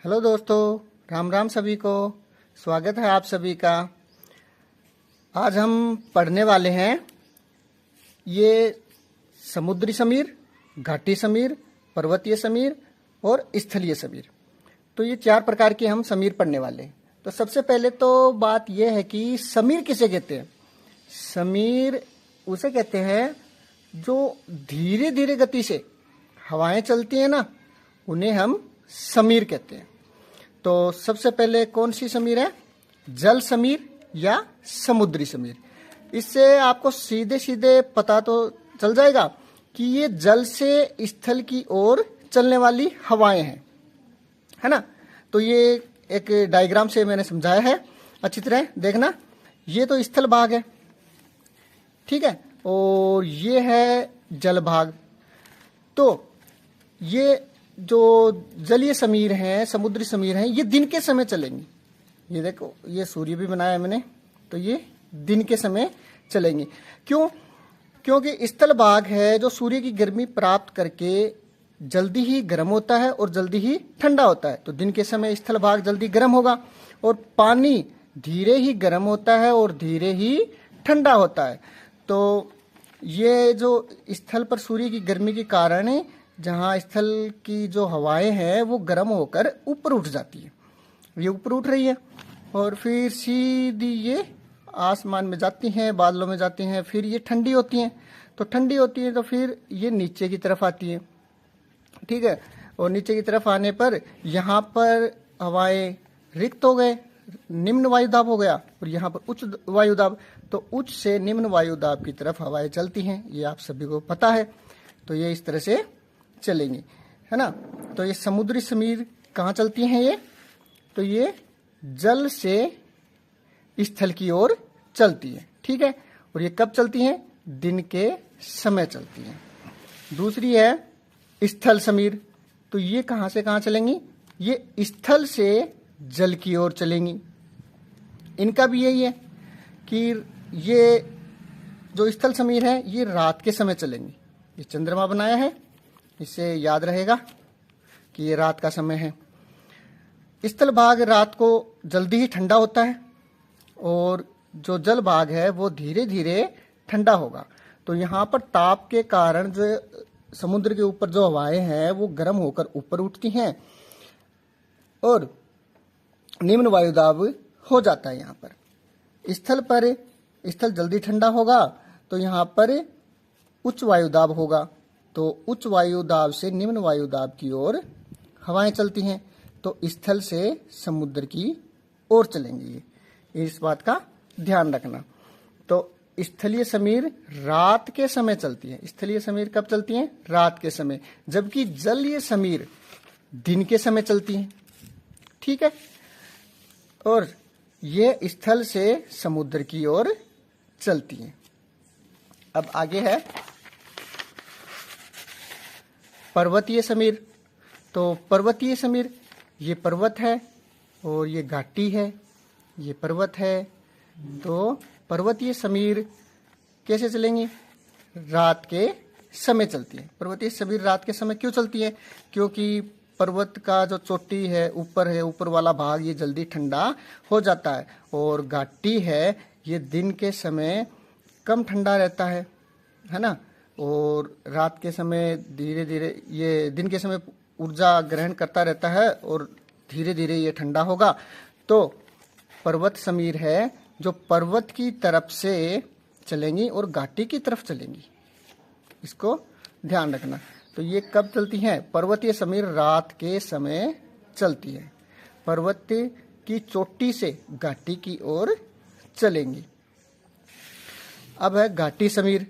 Hello दोस्तों, राम राम सभी को। स्वागत है आप सभी का। आज हम पढ़ने वाले हैं ये समुद्री समीर, घाटी समीर, पर्वतीय समीर और स्थलीय समीर। तो ये 4 प्रकार के हम समीर पढ़ने वाले हैं। तो सबसे पहले तो बात यह है कि समीर किसे कहते हैं। समीर उसे कहते हैं जो धीरे धीरे गति से हवाएं चलती हैं ना, उन्हें हम समीर कहते हैं। तो सबसे पहले कौन सी समीर है? जल समीर या समुद्री समीर। इससे आपको सीधे सीधे पता तो चल जाएगा कि ये जल से स्थल की ओर चलने वाली हवाएं हैं, है ना। तो ये एक डायग्राम से मैंने समझाया है, अच्छी तरह देखना। ये तो स्थल भाग है, ठीक है, और ये है जल भाग। तो ये जो जलीय समीर हैं, समुद्री समीर हैं, ये दिन के समय चलेंगी। ये देखो, ये सूर्य भी बनाया मैंने, तो ये दिन के समय चलेंगी। क्यों? क्योंकि स्थल भाग है जो सूर्य की गर्मी प्राप्त करके जल्दी ही गर्म होता है और जल्दी ही ठंडा होता है। तो दिन के समय स्थल भाग जल्दी गर्म होगा और पानी धीरे ही गर्म होता है और धीरे ही ठंडा होता है। तो ये जो स्थल पर सूर्य की गर्मी के कारण जहाँ स्थल की जो हवाएं हैं वो गर्म होकर ऊपर उठ जाती है, ये ऊपर उठ रही है और फिर सीधी ये आसमान में जाती हैं, बादलों में जाती हैं। फिर ये ठंडी होती हैं, तो ठंडी होती है तो फिर ये नीचे की तरफ आती है, ठीक है। और नीचे की तरफ आने पर यहाँ पर हवाएं रिक्त हो गए, निम्न वायुदाब हो गया, और यहाँ पर उच्च वायुदाब। तो उच्च से निम्न वायुदाब की तरफ हवाएं चलती हैं, ये आप सभी को पता है। तो ये इस तरह से चलेंगी, है ना। तो ये समुद्री समीर कहाँ चलती हैं ये? तो ये जल से स्थल की ओर चलती है, ठीक है। और ये कब चलती हैं? दिन के समय चलती हैं। दूसरी है स्थल समीर। तो ये कहाँ से कहाँ चलेंगी? ये स्थल से जल की ओर चलेंगी। इनका भी यही है कि ये जो स्थल समीर है ये रात के समय चलेंगी। ये चंद्रमा बनाया है, इससे याद रहेगा कि ये रात का समय है। स्थल भाग रात को जल्दी ही ठंडा होता है और जो जल भाग है वो धीरे धीरे ठंडा होगा। तो यहाँ पर ताप के कारण जो समुद्र के ऊपर जो हवाएं हैं वो गर्म होकर ऊपर उठती हैं और निम्न वायुदाब हो जाता है। यहाँ पर स्थल जल्दी ठंडा होगा तो यहाँ पर उच्च वायुदाब होगा। तो उच्च वायुदाब से निम्न वायुदाब की ओर हवाएं चलती हैं, तो स्थल से समुद्र की ओर चलेंगी। इस बात का ध्यान रखना। तो स्थलीय समीर रात के समय चलती है। स्थलीय समीर कब चलती हैं? रात के समय। जबकि जलीय समीर दिन के समय चलती हैं, ठीक है। और ये स्थल से समुद्र की ओर चलती हैं। अब आगे है पर्वतीय समीर। तो पर्वतीय समीर, ये पर्वत है और ये घाटी है, ये पर्वत है। तो पर्वतीय समीर कैसे चलेंगी? रात के समय चलती है। पर्वतीय समीर रात के समय क्यों चलती है? क्योंकि पर्वत का जो चोटी है, ऊपर वाला भाग, ये जल्दी ठंडा हो जाता है। और घाटी है, ये दिन के समय कम ठंडा रहता है ना। और रात के समय धीरे धीरे, ये दिन के समय ऊर्जा ग्रहण करता रहता है और धीरे धीरे ये ठंडा होगा। तो पर्वत समीर है जो पर्वत की तरफ से चलेंगी और घाटी की तरफ चलेंगी, इसको ध्यान रखना। तो ये कब चलती हैं? पर्वतीय समीर रात के समय चलती है, पर्वत की चोटी से घाटी की ओर चलेंगी। अब है घाटी समीर।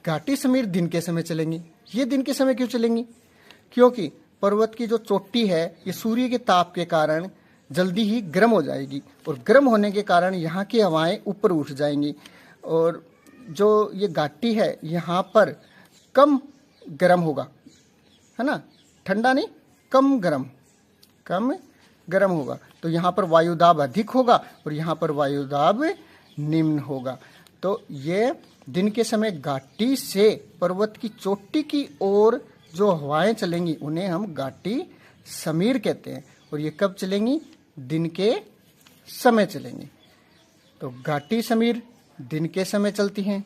घाटी समीर दिन के समय चलेंगी। ये दिन के समय क्यों चलेंगी? क्योंकि पर्वत की जो चोटी है ये सूर्य के ताप के कारण जल्दी ही गर्म हो जाएगी और गर्म होने के कारण यहाँ की हवाएं ऊपर उठ जाएंगी। और जो ये घाटी है यहाँ पर कम गर्म होगा, है ना, ठंडा नहीं, कम गर्म होगा। तो यहाँ पर वायुदाब अधिक होगा और यहाँ पर वायुदाब निम्न होगा। तो ये दिन के समय घाटी से पर्वत की चोटी की ओर जो हवाएं चलेंगी उन्हें हम घाटी समीर कहते हैं। और ये कब चलेंगी? दिन के समय चलेंगी। तो घाटी समीर दिन के समय चलती हैं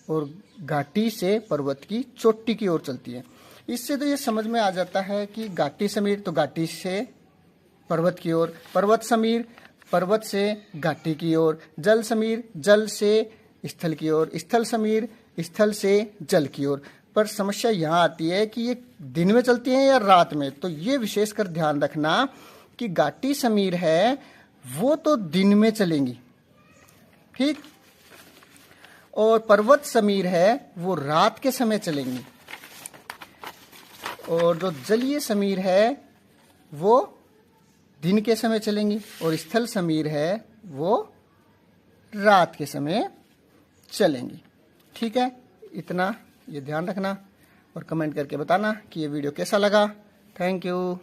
और घाटी से पर्वत की चोटी की ओर चलती है। इससे तो ये समझ में आ जाता है कि घाटी समीर तो घाटी से पर्वत की ओर, पर्वत समीर पर्वत से घाटी की ओर, जल समीर जल से स्थल की ओर, स्थल समीर स्थल से जल की ओर। पर समस्या यहाँ आती है कि ये दिन में चलती हैं या रात में। तो ये विशेषकर ध्यान रखना कि घाटी समीर है वो तो दिन में चलेंगी, ठीक, और पर्वत समीर है वो रात के समय चलेंगी, और जो जलीय समीर है वो दिन के समय चलेंगी, और स्थल समीर है वो रात के समय चलेंगी। ठीक है, इतना ये ध्यान रखना और कमेंट करके बताना कि ये वीडियो कैसा लगा। Thank you.